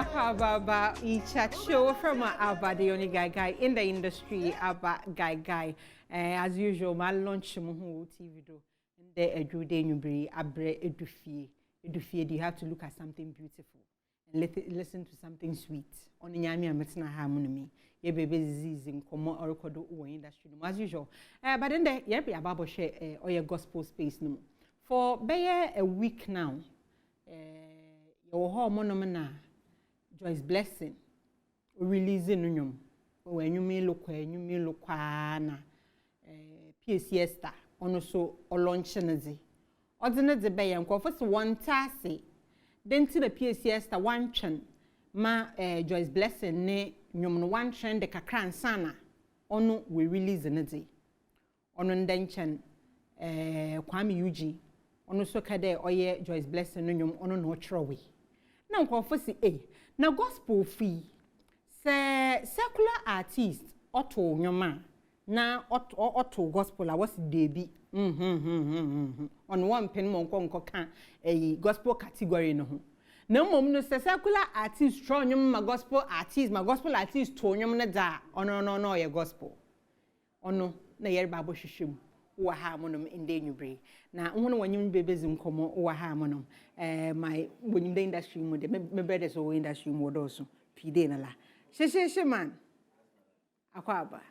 Baba chat show from Abba, the only guy in the industry, Abba guy. As usual, my lunch TV do. And there every day you bring abre edufie. Edufie, you have to look at something beautiful and listen to something sweet. On the nyami ametina harmony. Ye baby ziz in common or kodo industry as usual. But then there ye be a babo share or your gospel space no. For be a week now. Your hormone na Joyce Blessing releasing nyum when you may look na PCS star ono so launch nazi ordinary be yan ko first one tase then to the PCS star one chen ma Joyce Blessing ne nyum no one chen de kakra nsana ono we release nazi ono ndenchen Kwame Eugene ono so kade oye Joyce Blessing no nyum ono no chrowe na nkwofo si na gospel fee se secular artist auto nyoma na auto gospel a was debi on one pen mo nko kan gospel category no ho na mom no se secular artist tro nyom ma gospel artist to nyom na da ono no ye gospel ono na yer babo hwehwem wa ha monom inde nyubre na wono wanyim bebezi nkomo wa ha monom my wonyim the industry mu de me brothers o industry mu do so pide na la she man akwa aba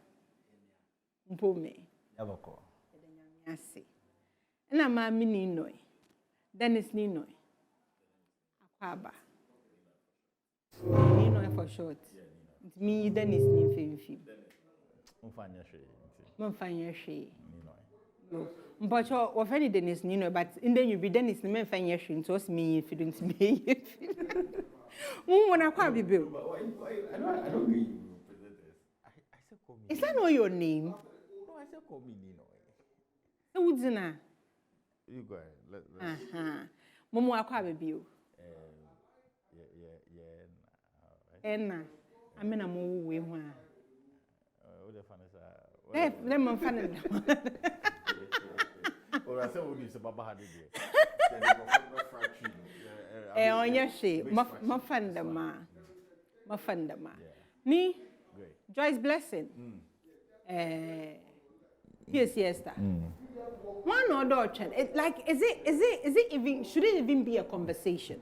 mpome yabako edanyam ase na ma mini noi Dennis ni noi akwa aba ni noi for short me Dennis ni femfi mfanya hwe but what any Dennis Nino, but in the you be Dennis the men find your shin to us me if you don't me. When I quite be built. I don't get you present this. I said call me. Is that not your name? No, I said call me Nino. Who's in a? You go ahead. Momo I quite be built. Yeah. Enna. I mean I'm all way one. What the fun is that? Let me find it. Or I said, "What is the Baba had it?" On your shape, my friend, ma. Ni Joyce Blessing. PCS star. One or daughter. It like is it even should it even be a conversation?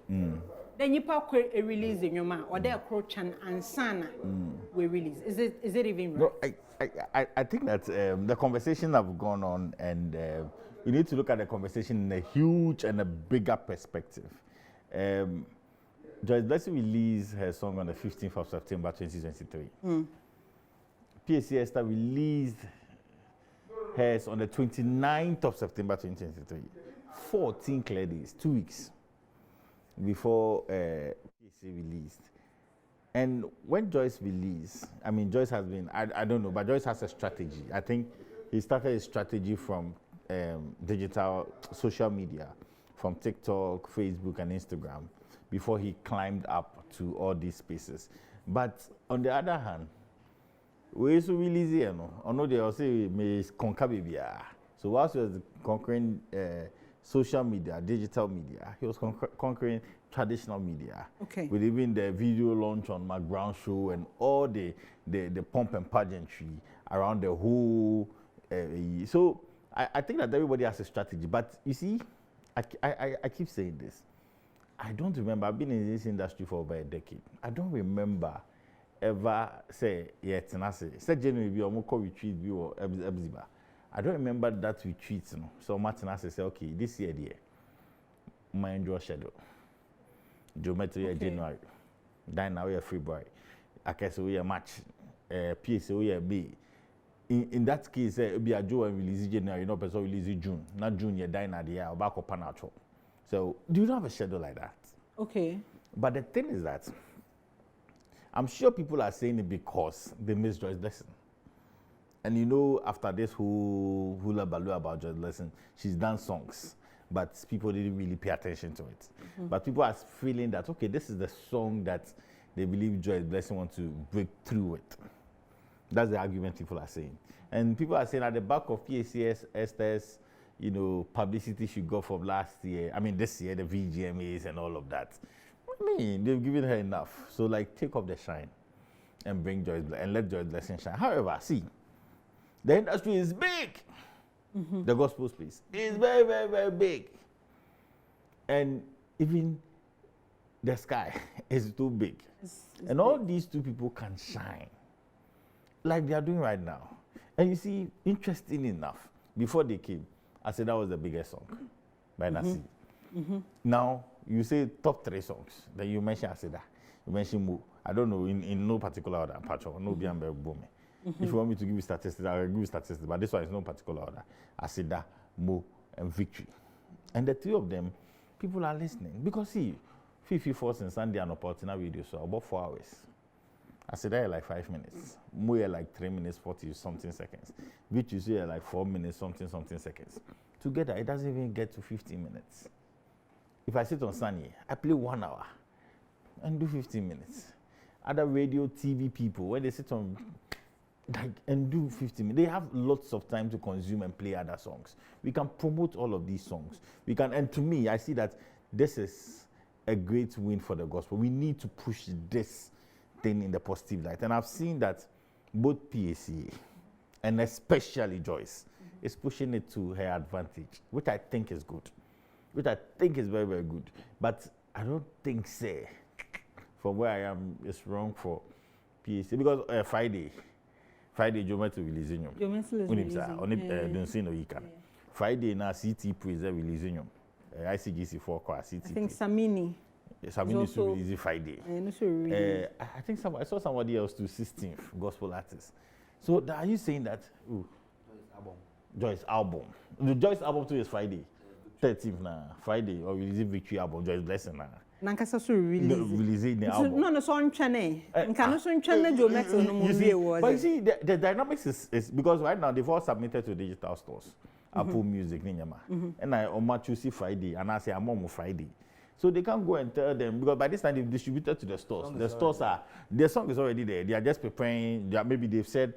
Then you put a release in your mouth or they approach and sana we release. Is it even right? No, I think that the conversation have gone on and you need to look at the conversation in a huge and a bigger perspective. Joyce Blessing released her song on the 15th of September 2023. PCS Star released hers on the 29th of September 2023. 14 clear days, 2 weeks before PCS released. And when Joyce released, I mean, Joyce has been, I don't know, but Joyce has a strategy. I think he started his strategy from digital social media, from TikTok, Facebook, and Instagram, before he climbed up to all these spaces. But on the other hand, we also release here, no? I know they also may conquer baby. So whilst he was conquering social media, digital media, he was conquering traditional media. Okay. With even the video launch on Mark Brown show and all the pomp and pageantry around the whole. So I think that everybody has a strategy. But you see, I keep saying this. I don't remember. I've been in this industry for over a decade. I don't remember ever say say January be or retreat be or Ebziba. I don't remember that retreat. No. So Martin say, okay, this year mind your schedule. Geometry January. Then now we are February. I guess we are March. PSA we are May. In that case, be a Joe and release January, no person release June. Not June, you're dying at the year or back up natural. So do you have a schedule like that? Okay. But the thing is that I'm sure people are saying it because they miss Joyce Blessing. And you know, after this whole hula baloo about Joyce Blessing, she's done songs, but people didn't really pay attention to it. But people are feeling that, okay, this is the song that they believe Joyce Blessing wants to break through with. That's the argument people are saying. And people are saying at the back of PCS, Esther's, you know, publicity she got from last year, I mean this year, the VGMAs and all of that. I mean, they've given her enough. So, like, take off the shine and bring Joyce and let Joyce Blessing shine. However, see, the industry is big. The gospel space is very, very, very big. And even the sky is too big. It's And all these two people can shine like they are doing right now. And you see, interesting enough, before they came, I said that was the biggest song by Nasi. Now, you say top 3 songs. Then you mention Aseda. You mention Mo. I don't know, in no particular order. Pacho, no Biambe Bome. If you want me to give you statistics, I'll give you statistics. But this one is no particular order. Aseda, Mo, and Victory. And the 3 of them, people are listening. Because see, Fifi Force and Sunday and Opportunity video, so about 4 hours. Aseda like 5 minutes. Mo like 3 minutes, 40 something seconds. Victory is like 4 minutes, something seconds. Together, it doesn't even get to 15 minutes. If I sit on Sunday, I play 1 hour and do 15 minutes. Other radio, TV people, when they sit on like, and do 15 minutes, they have lots of time to consume and play other songs. We can promote all of these songs. We can, and to me, I see that this is a great win for the gospel. We need to push this thing in the positive light. And I've seen that both PACA and especially Joyce is pushing it to her advantage, which I think is good. Which I think is very, very good. But I don't think, say, from where I am, it's wrong for PACA. Because Friday, Jomet to releasing you. Jomet is releasing. Friday, now CT Praise releasing you. ICGC 4 core CT. I think Samini. Samini is releasing Friday. I think I saw somebody else to 16th, gospel artist. So are you saying that? Joyce album. The Joyce album too is Friday. 13th na Friday or releasing Victory album, Joyce Blessing na. Nankasa so releasing the album. No so nchane. Nka so nchane Jomet no mo be was. But you see the dynamics is because right now they've all submitted to digital stores. Apple Music Ninyama. And I on Tuesday Friday and I say I'm on Friday. So they can't go and tell them because by this time they've distributed to the stores. The stores are their song is already there. They are just preparing. Maybe they've said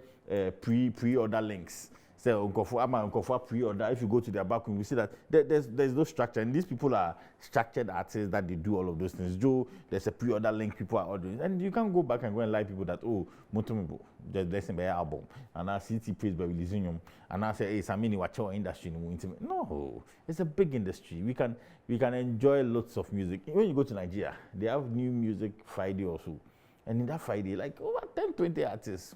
pre-order links. So Unkofu pre-order. If you go to their back room, you see that there's no structure. And these people are structured artists that they do all of those things. Joe, there's a pre-order link people are ordering. And you can't go back and go and lie people that, oh, Motomibo, just blessing by album. And I CT Praise by releasing them. And I say, hey, Samini, watch our industry. No, it's a big industry. We can enjoy lots of music. When you go to Nigeria, they have new music Friday or so. And in that Friday, like over 10, 20 artists,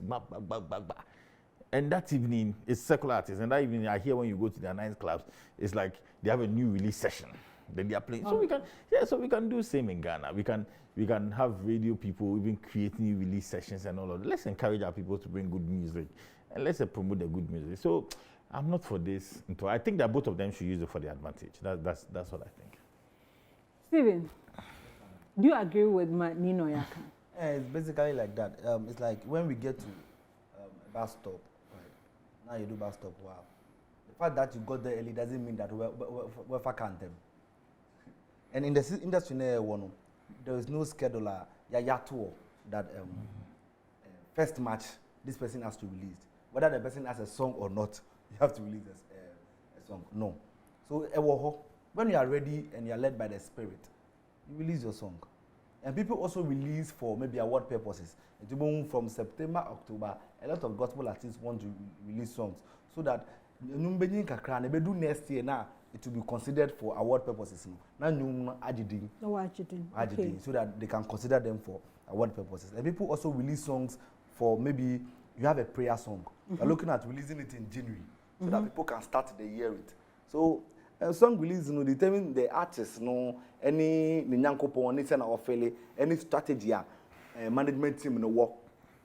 and that evening, it's secular artists. And that evening, I hear when you go to their night clubs, it's like they have a new release session. Then they are playing. So we can do same in Ghana. We can have radio people even create new release sessions and all of that. Let's encourage our people to bring good music, and let's promote the good music. So I'm not for this. I think that both of them should use it for their advantage. That's what I think. Stephen, do you agree with Nino Yaka? It's basically like that. It's like when we get to a bus stop. Now you do bus stop. Wow. The fact that you got there early doesn't mean that we're vacant them. And in the industry, there is no scheduler tour that first match this person has to release. Whether the person has a song or not, you have to release a song. No. So when you are ready and you are led by the Spirit, you release your song. And people also release for maybe award purposes. From September, October, a lot of gospel artists want to release songs so that next year now it will be considered for award purposes. So that they can consider them for award purposes. And people also release songs for maybe you have a prayer song. You're looking at releasing it in January so that people can start the year with. So song release determine the artist any any strategy management team work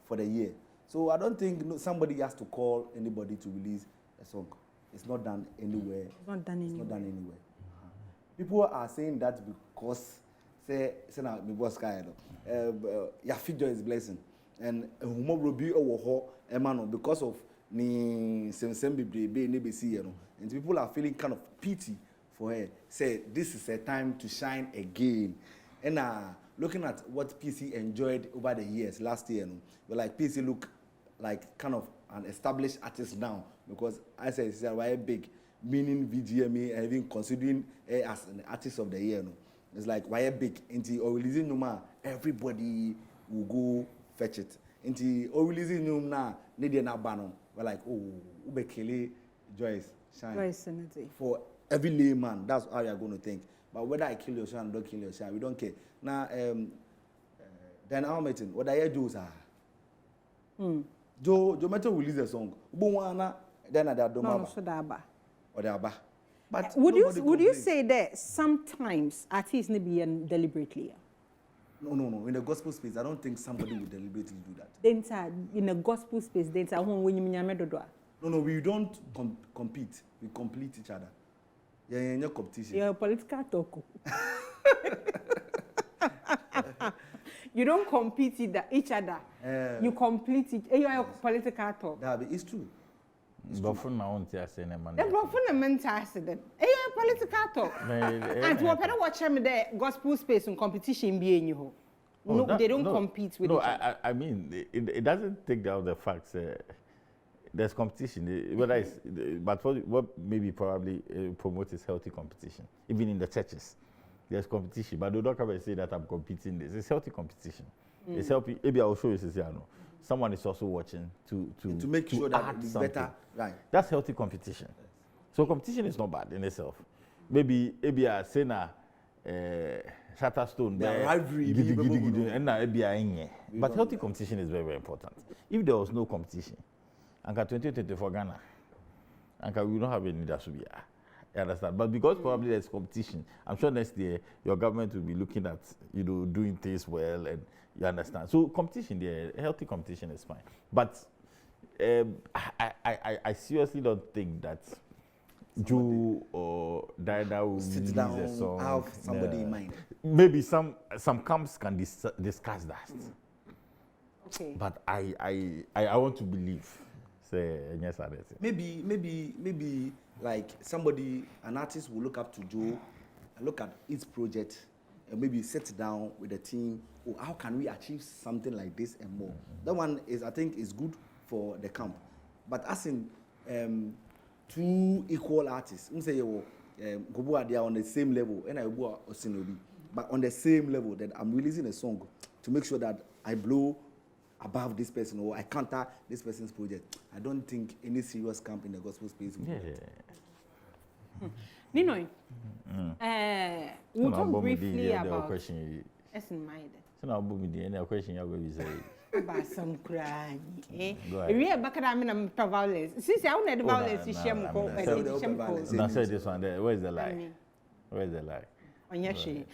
for the year. So I don't think somebody has to call anybody to release a song. It's not done anywhere. It's not done anywhere. People are saying that because say now my boss guy your figure is blessing and will be because of ni and people are feeling kind of pity for her. Say this is a time to shine again. And looking at what PC enjoyed over the years last year, we're like PC look like kind of an established artist now because I say it's a very big meaning VGMA and even considering as an artist of the year. It's like why big into or releasing Numa, everybody will go fetch it. Into or releasing Numa, Nidia Nabano. We're like, oh, Ube Kele, Joyce, Shine. Joyce Sanity. For every layman, that's how you're going to think. But whether I kill your son or don't kill your son, we don't care. Now, then our meeting, what I do is, Joe Metro will release a song. Buwana, then I don't No, know. so daba. Or the Abba. But Would nobody you complains. say that sometimes artists need be deliberately? No. In the gospel space, I don't think somebody would deliberately do that. Then in a gospel space, then when you mean No, we don't compete. We complete each other. Yeah, competition. you're a political talk. You don't compete each other. You complete each. You're a political talk. It's true. But for now, on the same man. The fundamental accident. You're a political talk. And what I watch them the gospel space and competition being you. No, they don't compete with each other. I mean, it doesn't take down the facts. There's competition, whether it's, but what maybe probably promotes is healthy competition. Even in the churches, there's competition, but they don't come and say that I'm competing this. It's healthy competition. It's helping. Maybe I'll show you, someone is also watching to make sure that it's something. better. Right. That's healthy competition. So competition is not bad in itself. Maybe a saying Shutterstone, rivalry, but healthy competition is very, very important. If there was no competition, Anka 2024 Ghana, Anka we don't have any that should be. You understand? But because probably there's competition, I'm sure next year your government will be looking at doing things well, and you understand. So competition, healthy competition is fine. But I seriously don't think that Joe or Dida will sit release down, a song. have somebody in mind. Maybe some camps can discuss that. Okay. But I want to believe. Say yes, I Maybe like somebody, an artist will look up to Joe and look at his project and maybe sit down with the team. Oh, how can we achieve something like this and more? That one is, I think, is good for the camp. But as in two equal artists, say they are on the same level, and I go Osinobi, but on the same level that I'm releasing a song to make sure that I blow above this person or I counter this person's project. I don't think any serious camp in the gospel space will do that. Nino, we'll talk briefly about question. Essen Maide. So now, any question you will say. About some crying. We are back at violence. Since I want the violence, you share more. Now say this one there. Where's the lie? Where's the lie? On your shame.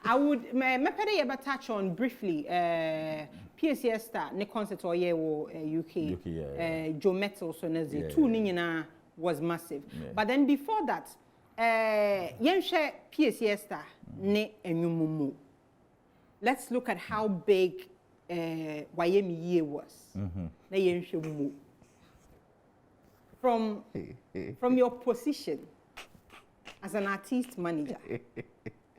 I would maybe touch on briefly PSS star ne concert or UK Joe Metal so nazi two nina was massive. But then before that yen share PSS star ne enyumumu. Let's look at how big YME was. Na yen share mu. From your position as an artist manager,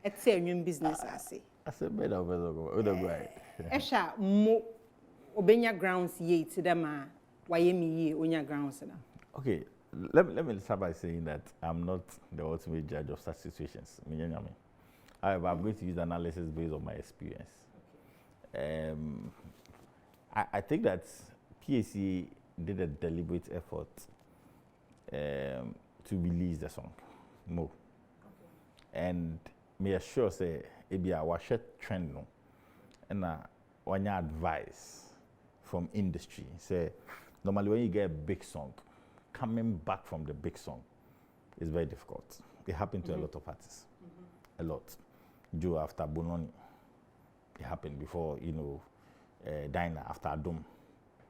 it's a new business. I say better over Esha mo obenya grounds ye to them YME onya grounds na. Okay, let me start by saying that I'm not the ultimate judge of such situations. However, I'm going to use analysis based on my experience. I think that PSC did a deliberate effort to release the song. More. And me assure say it be our share trend no. And one advice from industry say normally when you get a big song, coming back from the big song is very difficult. It happened to a lot of artists. A lot. Joe after Bononi. It happened before, Dinah after Adum.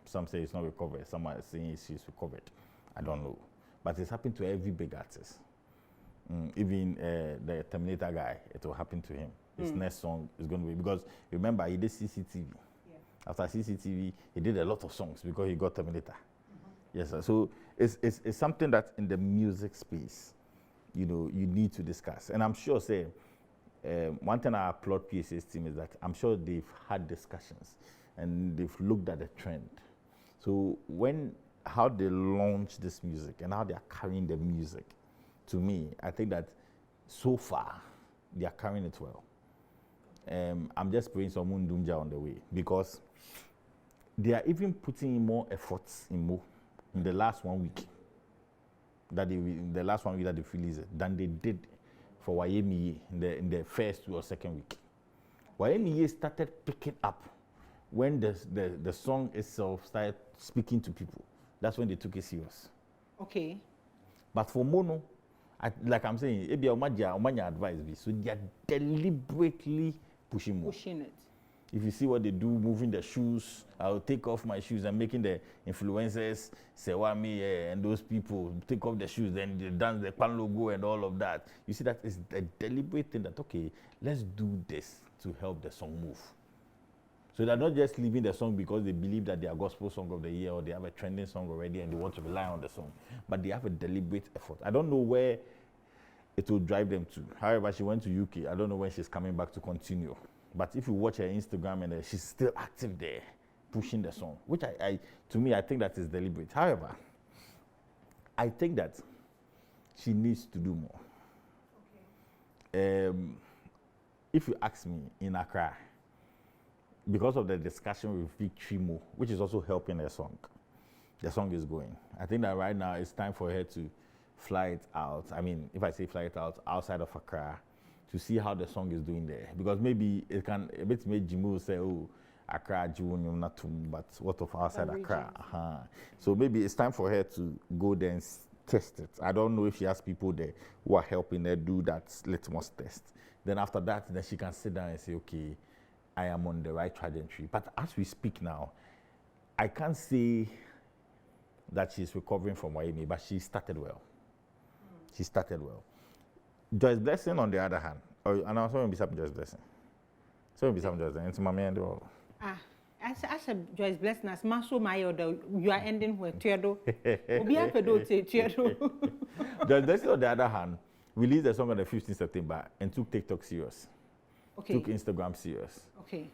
Some say it's not recovered, some are saying it's recovered. I don't know. But it's happened to every big artist. Even the Terminator guy, it will happen to him. His next song is going to be, because remember, he did CCTV. Yeah. After CCTV, he did a lot of songs because he got Terminator. Yes, sir. So it's something that in the music space, you need to discuss. And I'm sure, one thing I applaud PSA's team is that I'm sure they've had discussions and they've looked at the trend. So how they launch this music and how they are carrying the music, to me, I think that so far, they are carrying it well. I'm just praying some Mundumja on the way because they are even putting in more efforts in the last 1 week that they released it than they did for YMEA in the first or second week. YMEA started picking up when the song itself started speaking to people. That's when they took it serious. Okay. But for Mono, like I'm saying, Omanya advice be so they are deliberately pushing more. Pushing it. If you see what they do, moving the shoes, I'll take off my shoes and making the influencers, Sewami and those people take off the shoes, then they dance the Pan logo and all of that. You see that is a deliberate thing that, okay, let's do this to help the song move. So they're not just leaving the song because they believe that they are gospel song of the year or they have a trending song already and they want to rely on the song. But they have a deliberate effort. I don't know where it will drive them to. However, she went to UK. I don't know when she's coming back to continue. But if you watch her Instagram and she's still active there, pushing the song, which to me, I think that is deliberate. However, I think that she needs to do more. Okay. If you ask me, in Accra, because of the discussion with Victory Mo, which is also helping the song is going. I think that right now it's time for her to fly it out. I mean, if I say fly it out, outside of Accra, to see how the song is doing there. Because maybe it can a bit make Jimo say, oh, Accra, Junior, not too, but what of outside Accra? So maybe it's time for her to go there and test it. I don't know if she has people there who are helping her do that litmus test. Then after that, then she can sit down and say, okay, I am on the right trajectory. But as we speak now, I can't say that she's recovering from YME, but she started well. She started well. Joyce Blessing, on the other hand, and I'm sorry, Joyce Blessing. So, Joyce Blessing, it's my man. I said Joyce Blessing as Maso Mayo, you are ending where Teodo. Teodo. Joyce Blessing, on the other hand, released the song on the 15th September and took TikTok serious. Okay. Took Instagram serious. Okay.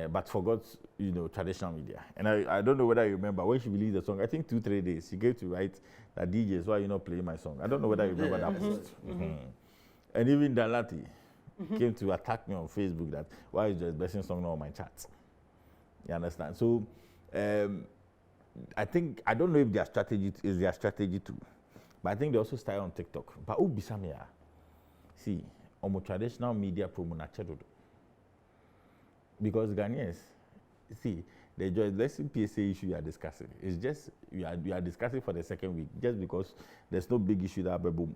But forgot, traditional media. And I don't know whether you remember when she released the song. I think 2-3 days she gave to write that DJs, why are you not playing my song? I don't know whether you remember that post. And even Dalati came to attack me on Facebook that why is Joyce Blessing song not on my chat? You understand? So I don't know if their strategy is their strategy too, but I think they also started on TikTok. But Bisamia, see, on traditional media promo na chedodo. Because Ghanaians, see, the Joyce Blessing PSA issue you are discussing is just you are discussing for the second week just because there's no big issue that boom.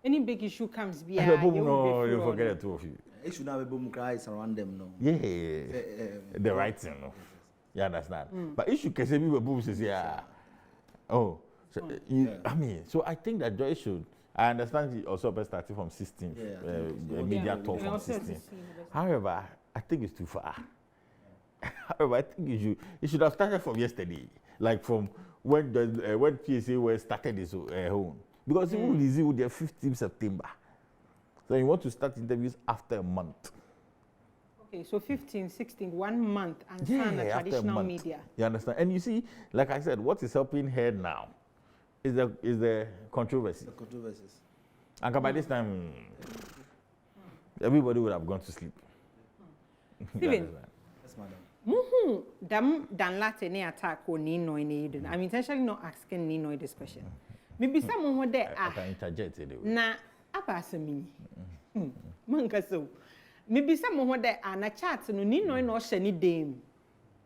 Any big issue comes via no, you forget the two of you. Issue now boom cries around them, no. Yeah, the right thing, no. You understand? But issue can say we boom says yeah. Oh, so I mean, so I think that Joyce should. I understand he also started from 16th, media tour from 16th. However, I think it's too far. However, I think it should have started from yesterday, like from when PSA was started his own. Because it will release with the 15th September. So you want to start interviews after a month. Okay, so 15, 16, 1 month and the traditional media. You understand? And you see, like I said, what is helping her now is the controversy. The controversies. And by this time, everybody would have gone to sleep. Steven. Yes, madam. Dan latte ne attack or Nino in Eden. I'm intentionally not asking Nino this question. Maybe someone would there. I can interject anyway. Na abasami. Manka so. Maybe someone would there and a chat no Nino no shani dame.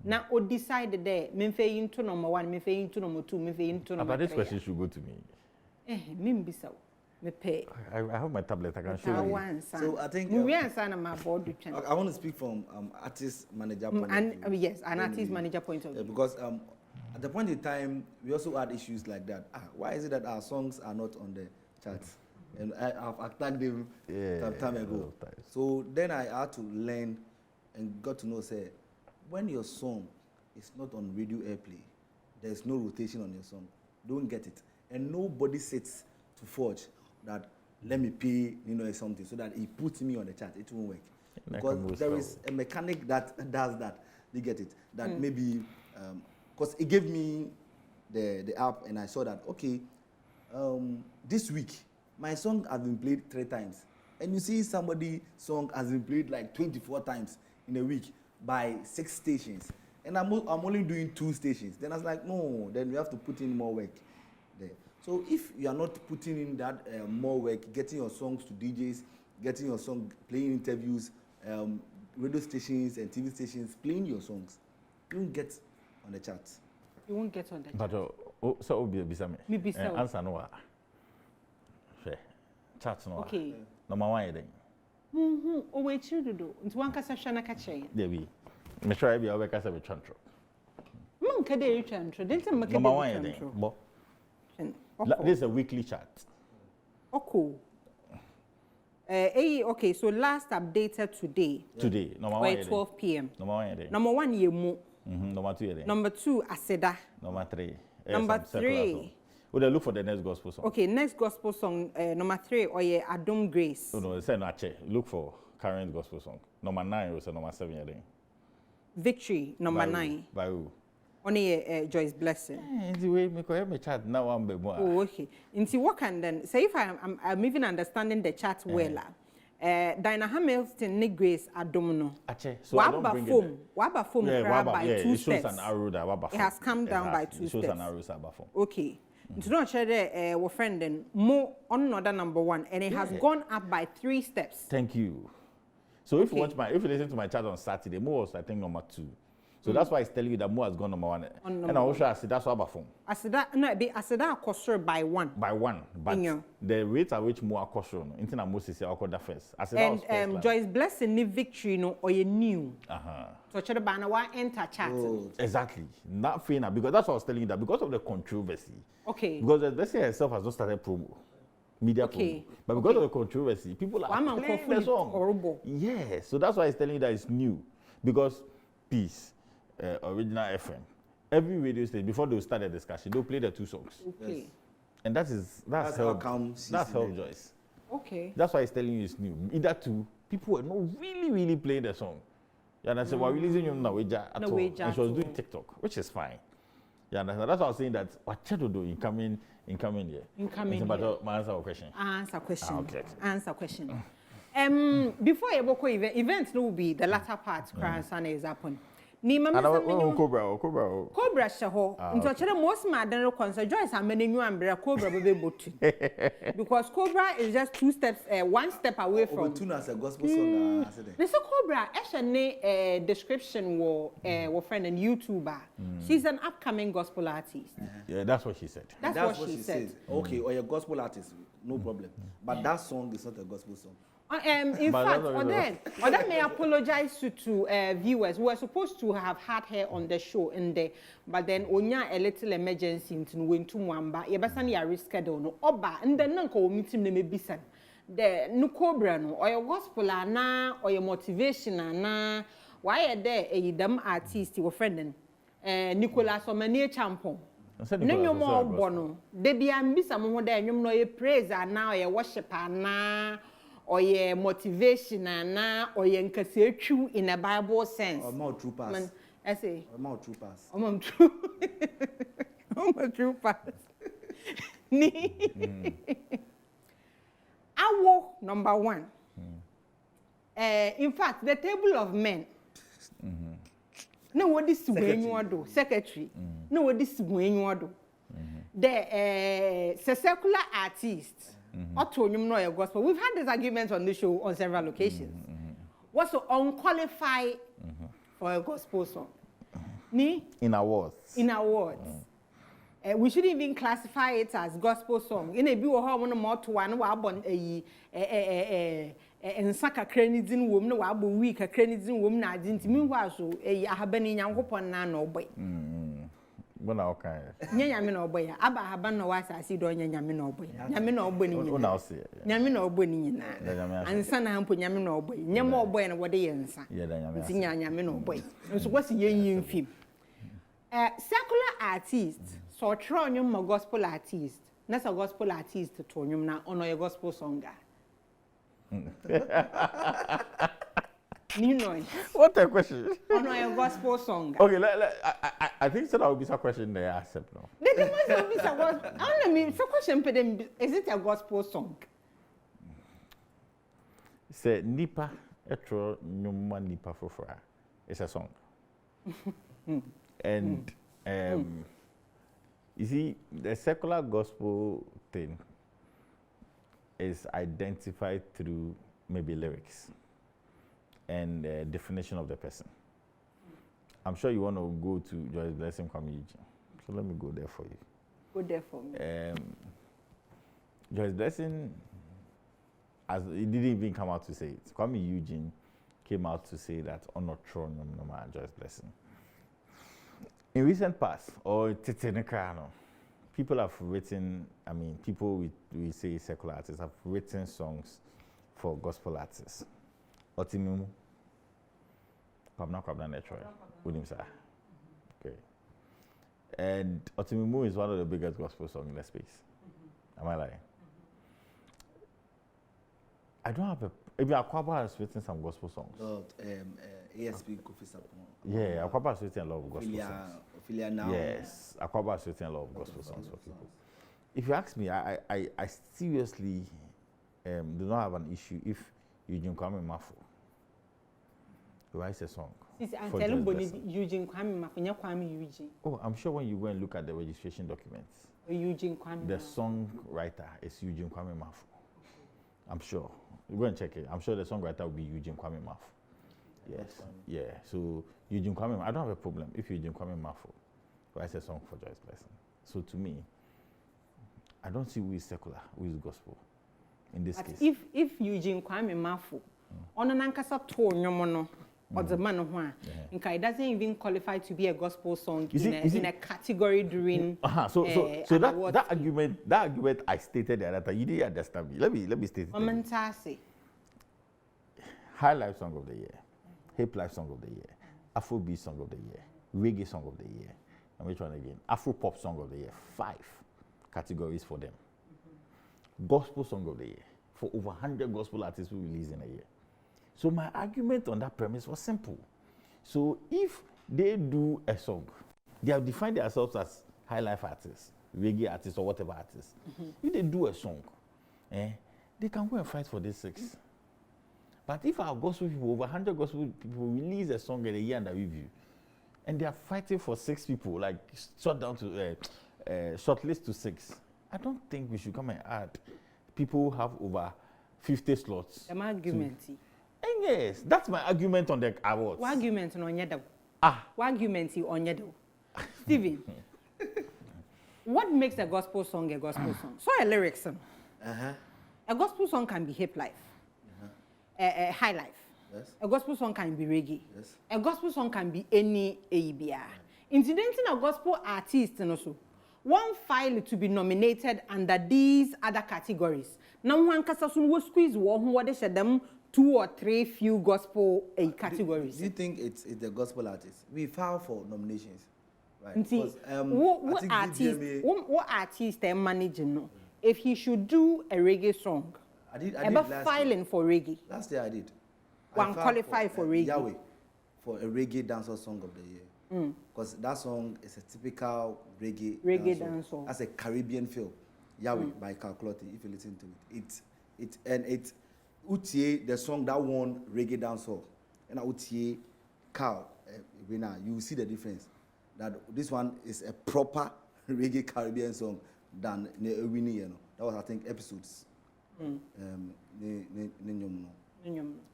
Na o decide there, me fe into number 1, me fe into number 2, me fe into number 3. But this question should go to me. Maybe so. Me pay. I have my tablet. I can show you. So I think we are signing my board. I want to speak from artist manager point of view. Yes, an artist manager point of view. Because at the point in time, we also had issues like that. Why is it that our songs are not on the charts? And I've attacked them some time ago. So then I had to learn and got to know, say, when your song is not on radio airplay, there's no rotation on your song. Don't get it. And nobody sits to forge that let me pay something so that he puts me on the chart. It won't work. Because there is a mechanic that does that. You get it? That maybe because it gave me the app and I saw that okay, this week my song has been played 3 times and you see somebody's song has been played like 24 times in a week by 6 stations, and I'm only doing 2 stations. Then I was like, no, then we have to put in more work there. So if you are not putting in that more work, getting your songs to DJs, getting your song, playing interviews, radio stations and TV stations, playing your songs, you won't get on the charts. You won't get on the But so Obi Bisame. Me bisa. Answer no. Fair. Chat no. Okay. Number 1 then. O we chiru do. Nti wan kasa hwa na ka chen. There we. Me try be over kasa be chantro. Man ka dey chantro. Didn't make Number 1 then. Bo. This is a weekly chart. Okay. Okay, so last updated today. Today, number 1 by 12 p.m. Number 1 then. Number 1 Yemu. Number 2 then. Number 2 Aseda. Number 3. Number 3. Would they look for the next gospel song? Okay, next gospel song, number 3, Oye Adom Grace. No, say no, look for current gospel song. Number 9 was number 7 then. Victory, number 9. By who? Only Joyce Blessing. Anyway, me go me chat now one be more. Oh, okay. Into what can then say if I'm even understanding the chat well. Dinah Hamilton, Nick Grace, Adomino. So I don't bring it. Waba foam by 2 it shows steps. An arrow that waba it has come down by 2 steps. It shows an arrow that foam. Okay. Into don't share our friend then more on another number 1, and it has gone up by 3 steps. Thank you. So if you watch if you listen to my chat on Saturday, Mo was I think number 2. So that's why it's telling you that Mo has gone number 1. And I also I see that's what about phone. Aseda akosoro by 1. By 1, but the rate at which Mo akosoro no, intina Mo say akosoro that first. And Joyce Blessing ni Victory no or you new. So chere ba na wa enter chat. Exactly. Not fair because that's what I was telling you that because of the controversy. Okay. Because the Blessing herself has not started promo. Media promo. But because of the controversy, people are playing the song. Horrible. Yes. So that's why it's telling you that it's new. Because Peace. Original FM. Every radio station before they start the discussion, they'll play the 2 songs. Okay. Yes. And that's help. That's help, Joyce. Okay. That's why it's telling you it's new. Either 2 people were not really playing the song. Yeah, and I said, we're releasing you now at all. And she was doing TikTok, which is fine. Yeah, that's why I was saying that what to do in coming here. But answer a question. Answer question. Okay. Answer question. Before you go event will be the latter part. Sana is upon. Cobra shaho. Into chere most madden concern Joyce and many new umbrella Cobra baby boat. Because Cobra is just 2 steps, 1 step away from. Tune as a gospel song. This Cobra actually description wo friend and YouTuber. She's an upcoming gospel artist. Yeah, that's what she said. That's what she said. Okay, or a gospel artist, no problem. But that song is not a gospel song. In fact, Oden may apologize to viewers who were supposed to have had her on the show in there, but then onya a little emergency into went to Mwamba. Yebasan ya reschedule no oba and then nanko meeting ne mebisan. The no Cobra no or your gospel na or your motivation na why are there a them artist your friend Nicholas Omanie Champon. No more bono. They be ambisa mo there nyum no ye praise na or ye worship na or your motivation or your nkasiechu in a Bible sense. Or more troopers. I say. Or more troopers. Or more troopers. Awo number 1. In fact, the table of men. No, what is when you do secretary? No, what is when you do the secular artists. Gospel. We've had this argument on this show on several occasions. What's so unqualified for a gospel song? In awards. We shouldn't even classify it as gospel song. In a view of how more to one wabon and saka crenidin woman, no wabo week a crenidin woman. I didn't mean was a habani young upon none or boy. Okay. Nyamino boy, Abba Habano was I see doing Yamino boy. Yamino boy, Yamino boy, and son I put Yamino boy, Yamo boy and what they answer. Yamino boy. So what's the young film? Secular artists, so Tronium or gospel artist. That's a gospel artist to Tronium now on a gospel song. What a question. On a gospel song. Okay, I think so that will be some question there. I accept now. I mean, so question, is it a gospel song? Say nipa etro nyuma nipa fofora. It's a song. And you see, the secular gospel thing is identified through maybe lyrics and definition of the person. I'm sure you want to go to Joyce Blessing Kwame Eugene. So let me go there for you. Go there for me. Joyce Blessing, as he didn't even come out to say it. Kwame Eugene came out to say that honor throne Joyce Blessing. In recent past, or people have written, I mean, people we say secular artists have written songs for gospel artists. Otimimu, Kwabna Netroy, Udimsa. Okay. And Otimimu is one of the biggest gospel songs in the space. Am I lying? I don't have a. Maybe Akwaba has written some gospel songs. ASP Kofi Sapon. Yeah, Akwaba has written a lot of gospel songs. Ophelia now. Yes, Akwaba has written a lot of gospel songs for people. If you ask me, I seriously do not have an issue if Eugene Kwame Mafo writes a song. I'm telling Bonnie Eugene Kwame Mafo, Kwame Eugene. Oh, I'm sure when you go and look at the registration documents, Eugene Kwame. The songwriter is Eugene Kwame Mafo. I'm sure. You go and check it. I'm sure the songwriter will be Eugene Kwame Mafo. Yes. Yeah. So Eugene Kwame, I don't have a problem if Eugene Kwame Mafo writes a song for Joyce Blessing. So to me, I don't see who is secular, who is gospel in this case. If Eugene Kwame Mafo, on an ankasa to nyomono, or the man of one, it doesn't even qualify to be a gospel song in a category during. So that argument I stated the other time, you didn't understand me. Let me state it. High Life Song of the Year, Hip Life Song of the Year, Afrobeat Song of the Year, Reggae Song of the Year, and which one again? Afro Pop Song of the Year. 5 categories for them. Gospel Song of the Year for over 100 gospel artists who release in a year. So my argument on that premise was simple. So if they do a song, they have defined themselves as high life artists, reggae artists, or whatever artists. If they do a song, they can go and fight for these 6. But if our gospel people, over 100 gospel people, release a song in a year under review, and they are fighting for 6 people, like shortlist to 6, I don't think we should come and add people who have over 50 slots. My argument. Yes, that's my argument on the awards. What argument on Yedo? What argument on Yedo? Steven, what makes a gospel song a gospel song? So a lyrics. A gospel song can be hip life, a high life. Yes. A gospel song can be reggae. Yes. A gospel song can be any ABR. Incidenting a gospel artist and also one file to be nominated under these other categories. Now one casasun will squeeze what they said them 2 or 3 few gospel categories. Do you think it's the gospel artists? We file for nominations, right? What artist are managing? No, if he should do a reggae song, I did filing year. For reggae. Last year I did. One qualify for reggae. Yahweh, for a reggae dancehall song of the year. Because that song is a typical reggae dancehall. As a Caribbean feel. Yahweh by Calclotti, if you listen to it. It's Utie, the song that won reggae dancehall. And Utie Cal, you will see the difference. That this one is a proper reggae Caribbean song than winning, you know. That was, I think, episodes.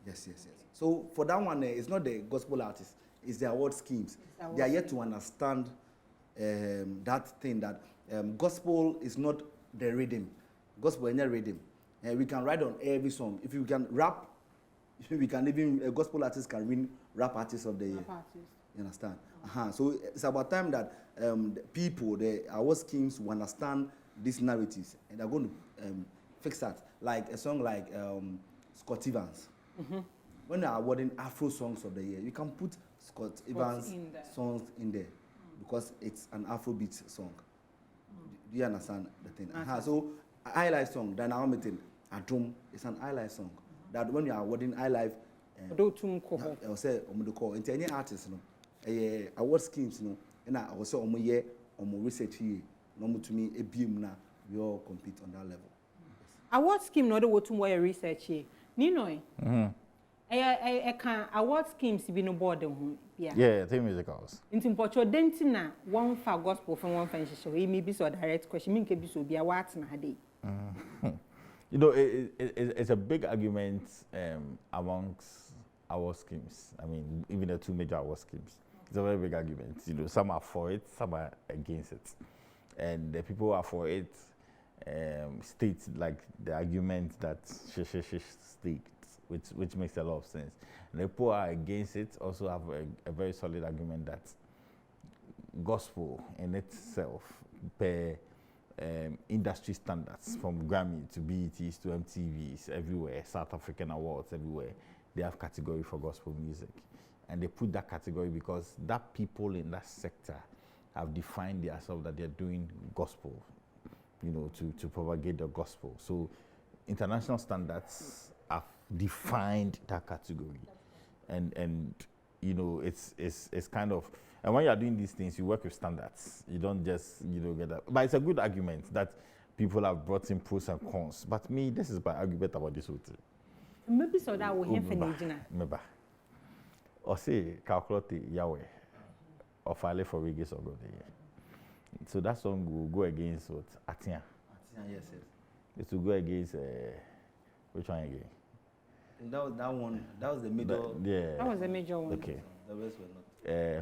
Yes. So for that one, it's not the gospel artists, it's the award schemes. They are yet to understand that thing that gospel is not the rhythm. Gospel is not rhythm. We can write on every song. If you can rap, we can even a gospel artist can win rap artist of the year. You understand? So it's about time that the people, the award schemes, will understand these narratives, and they're going to fix that. Like a song like Scott Evans. When they are awarding Afro songs of the year, you can put Scott Evans songs in there because it's an Afrobeat song. Do you understand the thing? So High Life song, then I'm meeting Adum, it's an High Life song. That when you are awarding High Life, I will say call into any artist, award schemes, and I also research here, to me a beam now, we all compete on that level. Award scheme not what to research here. Nino. I can award schemes be no board on here. Yeah, the musicals. Into Porto Dentina, one for gospel from one fancy show. It may be so direct question. Mean can be so be a what na day. You know, it's a big argument amongst our schemes. I mean, even the two major award schemes. It's a very big argument. You know, some are for it, some are against it. And the people who are for it state like the argument that state, which makes a lot of sense. And the people who are against it also have a very solid argument that gospel in itself, per industry standards, from Grammy to BETs to MTVs, everywhere, South African awards, everywhere, they have category for gospel music. And they put that category because that people in that sector have defined themselves that they're doing gospel, you know, to propagate the gospel. So international standards have defined that category. And you know, it's kind of, and when you are doing these things, you work with standards. You don't just, you know, get that. But it's a good argument that people have brought in pros and cons. But me, this is my argument about this whole thing. Maybe so that will hear from Remember, or say, calculate Yahweh, or file for reggae song of the year. So that song will go against what? Atia. Yes. It will go against, which one again? That was that one. That was the middle. Yeah. That was the major one. Okay. The rest were not.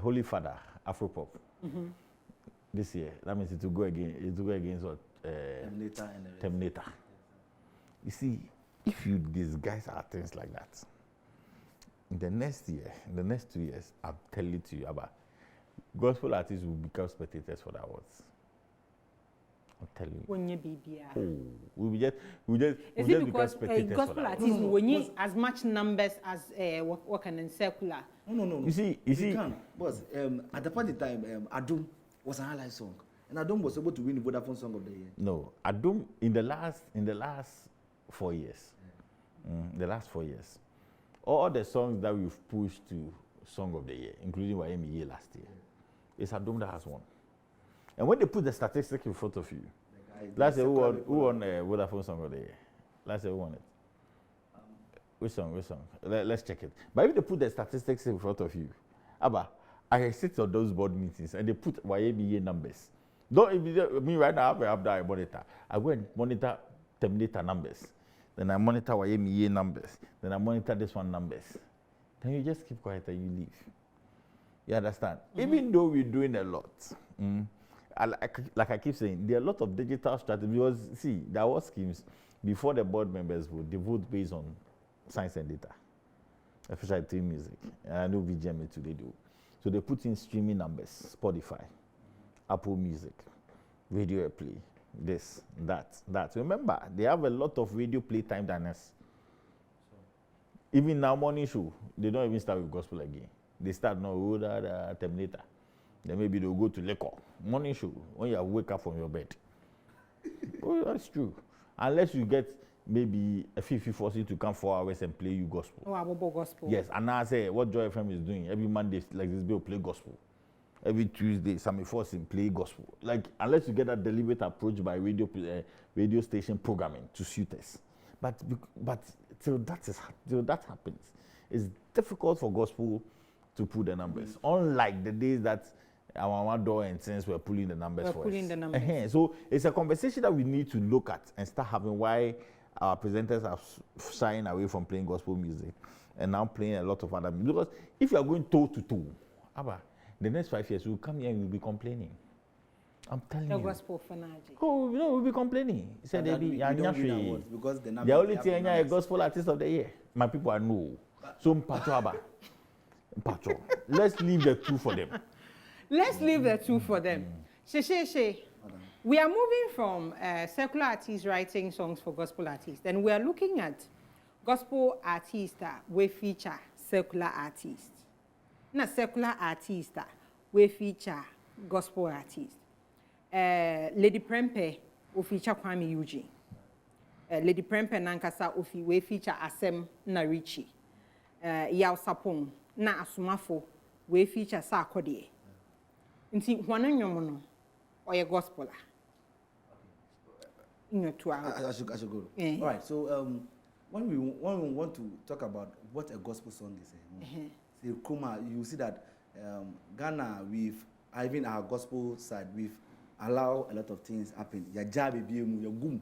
Holy Father, Afropop. This year, that means it will go against what? Terminator. You see, if you disguise our things like that, in the next year, in the next 2 years, I'm telling to you about gospel artists will become spectators for the awards. I'm telling you. When you be We'll just become spectators gospel for that. artists will need as much numbers as working in circular. No. You see, Boss, at the point in time, Adum was an highlight song, and Adum was able to win the Vodafone Song of the Year. No, Adum in the last 4 years, the last 4 years, all the songs that we've pushed to Song of the Year, including YMEA last year, it's Adum that has won. And when they put the statistics in front of you, last year who won Vodafone Song of the Year? Last year who won it? Which song? Let's check it. But if they put the statistics in front of you, Abba, I sit on those board meetings and they put YMEA numbers. Me right now, I have that monitor. I go and monitor Terminator numbers. Then I monitor YMEA numbers. Then I monitor this one numbers. Then you just keep quiet and you leave. You understand? Even though we're doing a lot, like I keep saying, there are a lot of digital strategies. Because see, the award schemes, before the board members vote, they vote based on science and data, especially team music. And I know VGMA too, they do. So they put in streaming numbers, Spotify, Apple Music, radio play, this, that. Remember, they have a lot of radio playtime than us. Even now, morning show, they don't even start with gospel again. They start now with Terminator. Then maybe they'll go to Liquor. Morning show, when you wake up from your bed. Oh, that's true. Unless you get maybe a fee force you to come 4 hours and play you gospel. Oh, about gospel. Yes, and now I say what Joy FM is doing. Every Monday, like this, they'll play gospel. Every Tuesday, Sammy Force in play gospel. Like, unless you get a deliberate approach by radio station programming to suit us. But till that happens, it's difficult for gospel to put the numbers. Unlike the days that our door and sense were pulling the numbers for us. So it's a conversation that we need to look at and start having why our presenters are shying away from playing gospel music and now playing a lot of other music. Because if you are going toe to toe, the next 5 years we'll come here and we'll be complaining. I'm telling you. Gospel fanatic. Oh, no, we'll be complaining. He said they be because the only thing a gospel artist of the year. My people are no. So Mpacho. Let's leave the two for them. Let's leave the two for them. We are moving from secular artists writing songs for gospel artists, and we are looking at gospel artists we feature secular artists. Not secular artists we feature gospel artists. Lady Prempe we feature Kwame Eugene. Lady Prempe nankasa we feature Asem Narichi. Yaw Sapong na Asumafo we feature Sarkodie. Nti hwana nyomo no oye gospel in your 2 hours. I should go. All right. So when we want to talk about what a gospel song is, say Kuma, you see that Ghana, even our gospel side, we've allowed a lot of things happen. Ya jabe biemu, ya gum.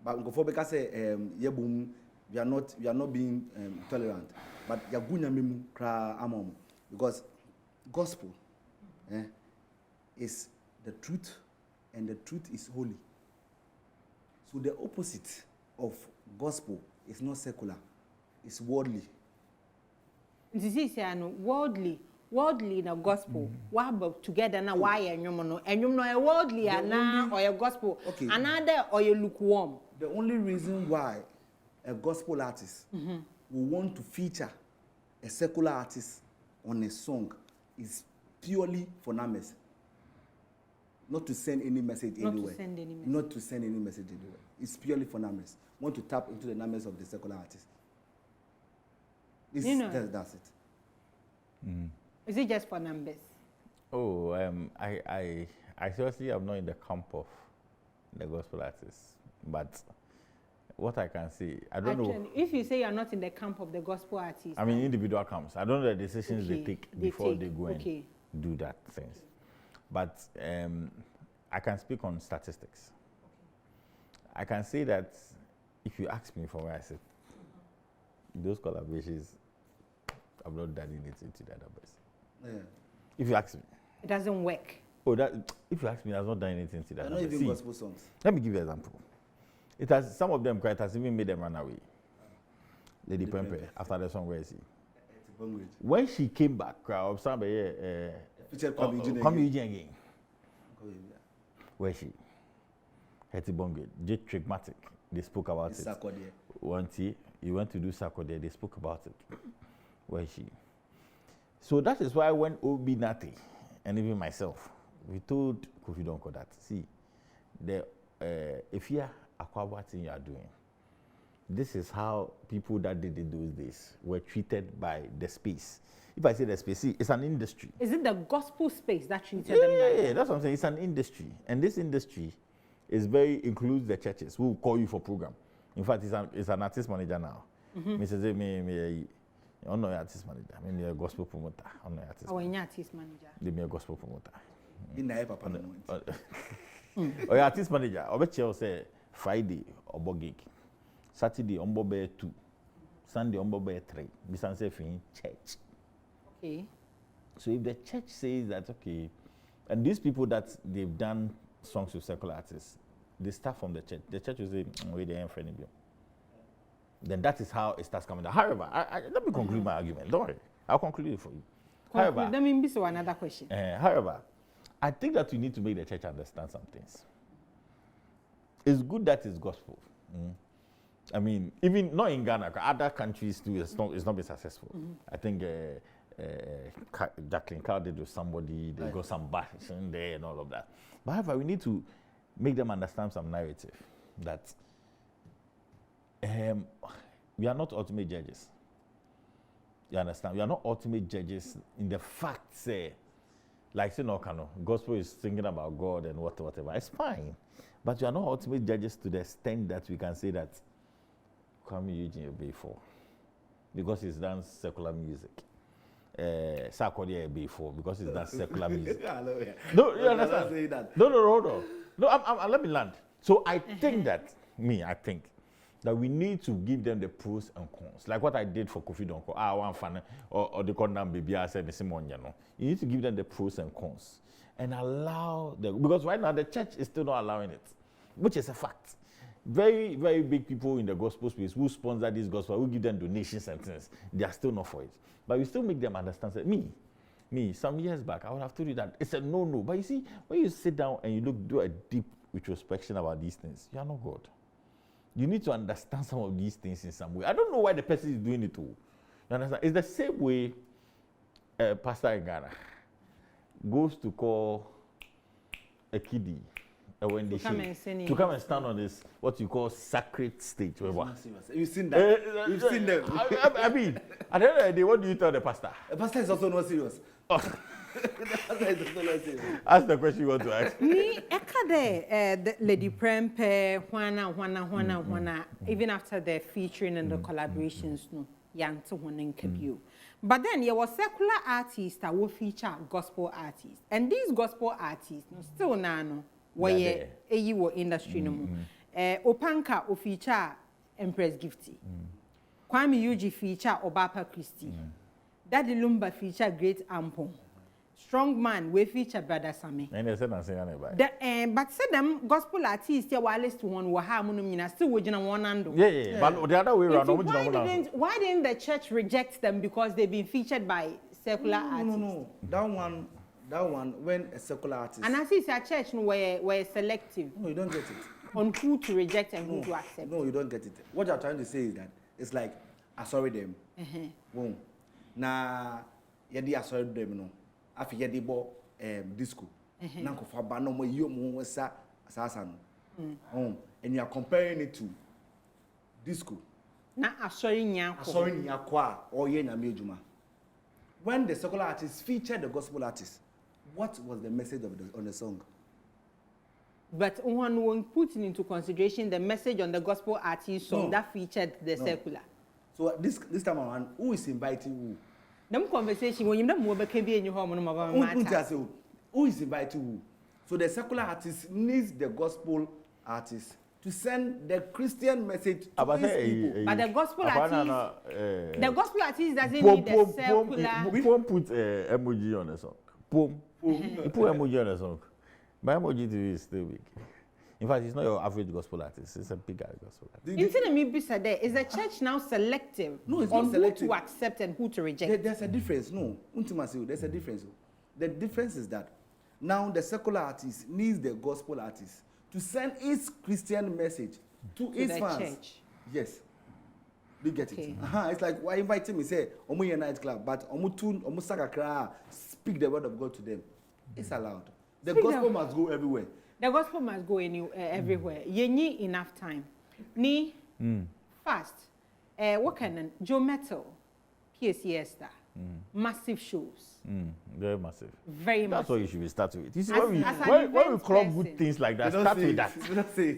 But because say boom, we are not being tolerant. But ya gunya memu kra amom, because gospel is the truth, and the truth is holy. So the opposite of gospel is not secular, it's worldly. This is worldly na gospel. What about together na why and you know a worldly and or a gospel. Okay. Another or you lukewarm. The only reason why a gospel artist will want to feature a secular artist on a song is purely for numbers. Not to send any message anywhere. Not to send any message anywhere. It's purely for numbers. Want to tap into the numbers of the secular artist. That's it. Is it just for numbers? Oh, I seriously am not in the camp of the gospel artists, but what I can say, I don't know. If you say you're not in the camp of the gospel artists, I mean individual camps. I don't know the decisions they take before they go and do that things. But I can speak on statistics. I can say that if you ask me for where I sit, those collaborations, I'm not done it into the other person. Yeah. If you ask me, it doesn't work. Oh, if you ask me, I've not done anything to that. Not even gospel songs. Let me give you an example. It has some of them. It has even made them run away. Lady Pempe, after the song, where is he? When she came back, somebody come again. Where she? Hetty Bongwe, J Trigmatic. They spoke about it. One tea, you went to do Sarkodie. They spoke about it. Where is she? So that is why when Obi Nati and even myself, we told Kofi Donko that, see, if you are what thing you are doing, this is how people that did it those days were treated by the space. If I say the space, see, it's an industry. Is it the gospel space that treated them like that? Yeah, that's what I'm saying. It's an industry. And this industry includes the churches who will call you for program. In fact, it's an artist manager now. Mrs. I'm not an artist manager. I'm a gospel promoter. I'm not an artist manager. Artist manager. I'm a gospel promoter. In the papa or artist manager. I bet you say Friday or gig, Saturday on 2, Sunday on 3. Bisan say in church. Okay. So if the church says that okay, and these people that they've done songs with secular artists, they start from the church. The church will say, "We they ain't friendly." Then that is how it starts coming down. However, let me conclude my argument. Don't worry, I'll conclude it for you. However, let me be another question. However, I think that we need to make the church understand some things. It's good that it's gospel. I mean, even not in Ghana, other countries too, it's not been successful. I think Jacqueline Carr did with somebody, they got some bashing there and all of that. But however, we need to make them understand some narrative that we are not ultimate judges. You understand? We are not ultimate judges in the fact, say, like, say, no, gospel is thinking about God and whatever. It's fine. But we are not ultimate judges to the extent that we can say that Kwame Eugene before, because he's done secular music. Sarkodie before, because he's done secular music. No, you understand? No, hold on. No, let me land. So I think that we need to give them the pros and cons. Like what I did for Kofi Donko. One fan or the condom baby I said the Simon, you know. You need to give them the pros and cons and allow them, because right now the church is still not allowing it, which is a fact. Very, very big people in the gospel space who sponsor this gospel, who give them donations and things, they are still not for it. But we still make them understand that me, some years back, I would have told you that it's a no-no. But you see, when you sit down and you do a deep retrospection about these things, you are not God. You need to understand some of these things in some way. I don't know why the person is doing it too. You understand? It's the same way a pastor in Ghana goes to call a kiddie when they to come and stand on this what you call sacred stage. You've seen that. You've seen them. I mean, at the end of the day, what do you tell the pastor? The pastor is also not serious. Ask the question you want to ask. Me, the Lady Prempe, Juana, even after the featuring and the collaborations, no, Yanto one and Kabio. But then there was secular artists that will feature gospel artists. And these gospel artists, no, still nano, where you were industry no more. Opanka o feature Empress Gifty. Kwame Yuji feature Obapa Christie. Daddy Lumba feature Great Ampon. Strong Man we feature Brother Sammy. And they said nothing about but said them gospel artists here wireless to one waha munumina still wajina one ando. Yeah. But the other way around, why didn't the church reject them because they've been featured by secular artists? No. That one when a secular artist. And I see a church were selective. No, you don't get it. On who to reject and who to accept. No, you don't get it. What you're trying to say is that it's like I sorry them. Boom. Na yedi I sorry them no. Afi yedi bo disco. Na ko fa ba no mo yi mo sa asasa no. And you are comparing it to disco. Na asori nyako or ye na ejuma. When the secular artists featured the gospel artists, what was the message on the song? But one won't put into consideration the message on the gospel artist song that featured the secular. So this time around, who is inviting who? Them conversation when you know more can be in your home no who is inviting who? So the secular artist needs the gospel artist to send the Christian message to his people. But the gospel artist doesn't need the secular. We won't put emoji on the song. You put emoji on the song. My emoji TV is still big. In fact, it's not your average gospel artist. It's a big gospel artist. Instead of me is the church now selective on who to accept and who to reject? There's a difference. No, there's a difference. The difference is that now the secular artist needs the gospel artist to send his Christian message to his fans. Church. Yes. You get it? It's like why invite me say omu a nightclub, but omu sakakra speak the word of God to them. It's allowed. The gospel must go everywhere. The gospel must go everywhere. You need enough time. Fast. What kind of Joe Metal, PSC star, massive shows. Very massive. Very massive. That's what you should be starting with. You see, when we club good things like that, start with that.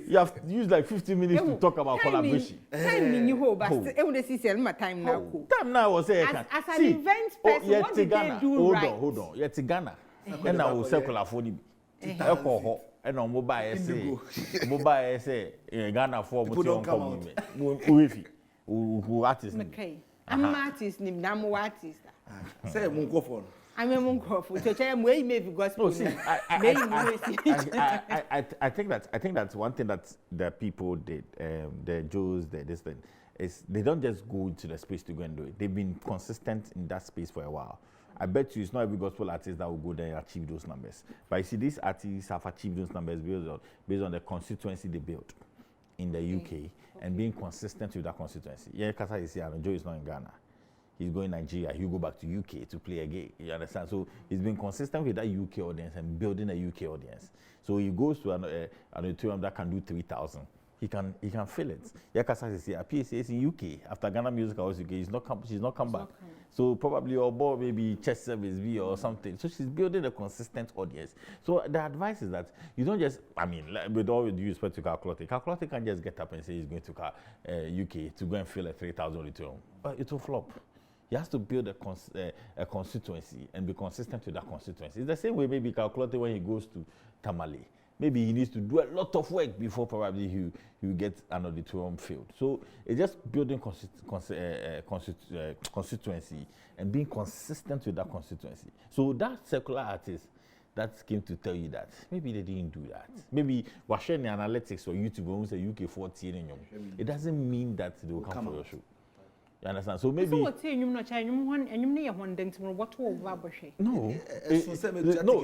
You have used like 15 minutes to talk about collaboration. Time in you hold, but it would see time now. Time now was as an event person, what did they do right? Hold on. You're Ghana. And I will circle for the alcohol. And on mobile essay, Ghana for who artist. I'm an artist, I'm an artist. Say Munko. I'm a Munko. So I'm way maybe gospel. I think that's one thing that the people did, the Jews, this thing, is they don't just go into the space to go and do it. They've been consistent in that space for a while. I bet you it's not every gospel artist that will go there and achieve those numbers. But you see, these artists have achieved those numbers based on the constituency they built in the UK and being consistent with that constituency. Yeah, Kasa is here, Joe is not in Ghana. He's going to Nigeria. He'll go back to UK to play again. You understand? So he's been consistent with that UK audience and building a UK audience. So he goes to an auditorium that can do 3,000. He can fill it. Yakasa is here. PSA is in UK. After Ghana Music Awards UK, she's not come back. So probably your boy maybe church service V or something. So she's building a consistent audience. So the advice is that you don't just, with all due respect to Calculator can just get up and say he's going to UK to go and fill a 3,000 auditorium. But it will flop. He has to build a constituency and be consistent with that constituency. It's the same way maybe Calculator when he goes to Tamale. Maybe he needs to do a lot of work before probably he will get an auditorium filled. So it's just building constituency and being consistent with that constituency. So that secular artist that came to tell you that, maybe they didn't do that. Maybe we're sharing the analytics or YouTube when we say UK 14, it doesn't mean that they will come for your show. You understand? So maybe. No.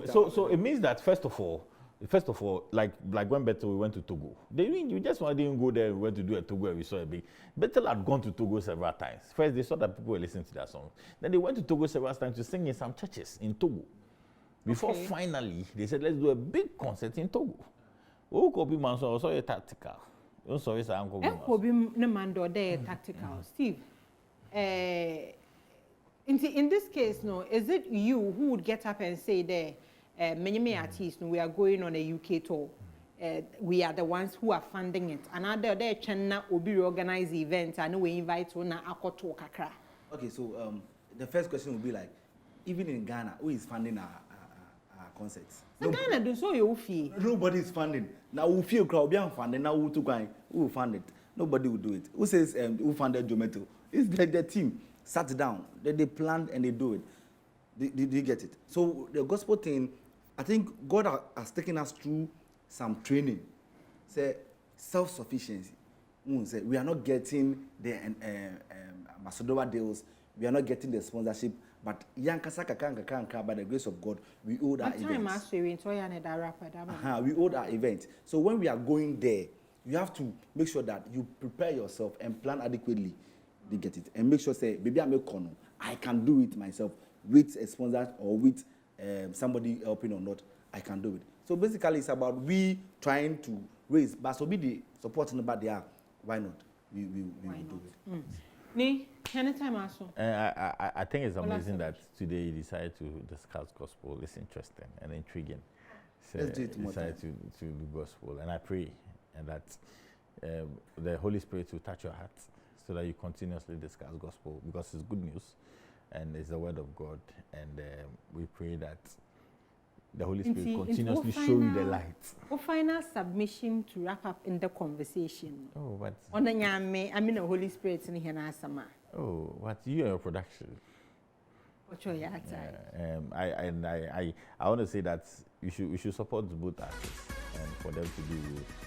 So it means that first of all, like when Bethel we went to Togo, you just didn't go there. We went to do a Togo and we saw a big. Bethel had gone to Togo several times. First they saw that people were listening to their songs. Then they went to Togo several times to sing in some churches in Togo. Before finally they said let's do a big concert in Togo. Oh, Kobe Manson also a tactical. I'm sorry, sir. Uncle Kobe Nemando de tactical. Steve, In this case, no, is it you who would get up and say there, many artists, no, we are going on a UK tour. We are the ones who are funding it. And other there China will be organize events and we invite one akoto kakra. Okay, so the first question will be like, even in Ghana, who is funding our concerts? So Ghana do so you feel. Nobody is funding. Now we feel crowd be funding. Now who to go? Who will fund it? Nobody will do it. Who says who funded Jometo? It's the team sat down. They planned and they do it. Did you get it? So the gospel thing, I think God has taken us through some training. Say self-sufficiency. Say we are not getting the Macedonia deals. We are not getting the sponsorship. But by the grace of God, we hold our events. We hold our events. So when we are going there, you have to make sure that you prepare yourself and plan adequately. You get it, and make sure say, baby, I can do it myself with a sponsor or with somebody helping or not. I can do it. So basically, it's about we trying to raise, but so be the supporting about there. Why not? We will do it. Ni, anytime also. I think it's amazing that today you decided to discuss gospel. It's interesting and intriguing. So Let's do it you decided to do gospel, and I pray and that the Holy Spirit will touch your heart so that you continuously discuss gospel, because it's good news and it's the word of God, and we pray that the Holy Spirit continuously show you the light. What final submission to wrap up in the conversation? Oh, what? I mean, the Holy Spirit in here sama. Oh, what you and your production? What's your I want to say that we should support both artists and for them to do.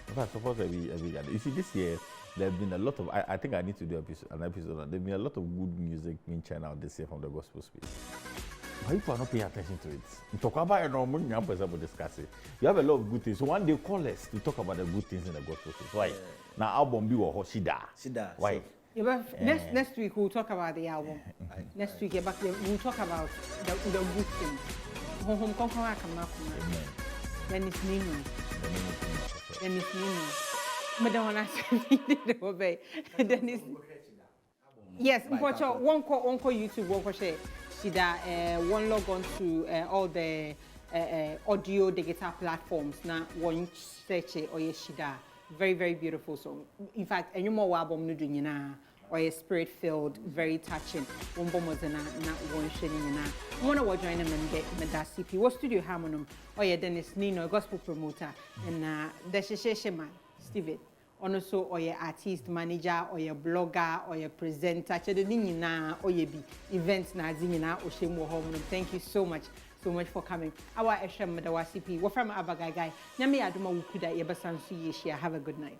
In fact, support every other. You see, this year there have been a lot of. I think I need to do an episode. There have been a lot of good music being churned out this year from the gospel space. But people are not paying attention to it. You talk about it, we discuss it. You have a lot of good things. So one day call us to talk about the good things in the gospel space. Why? Now album be Shida. Why? Next week we'll talk about the album. Next week we'll talk about the good things. Then it's Nino. Then it's Nino. Madonna Then it's yes. One call YouTube. One call share. Shida, one log on to all the audio digital platforms. Now one search or Shida. Very, very beautiful song. In fact, any more album doing na or a spirit filled, very touching. One bomb was na one shining na. One of join them and get CP. What studio harmonium? Oh yeah, Dennis Nino, a gospel promoter, and the Sheshema Steven. Also, or your artist manager, or your blogger, or your presenter. Or your events na zingina or shemo home. Thank you so much for coming. Our Eshem Madawasipi. We're from Abagaigai. Nyami Aduma Wukuda Yebasansu Yeshia. Have a good night.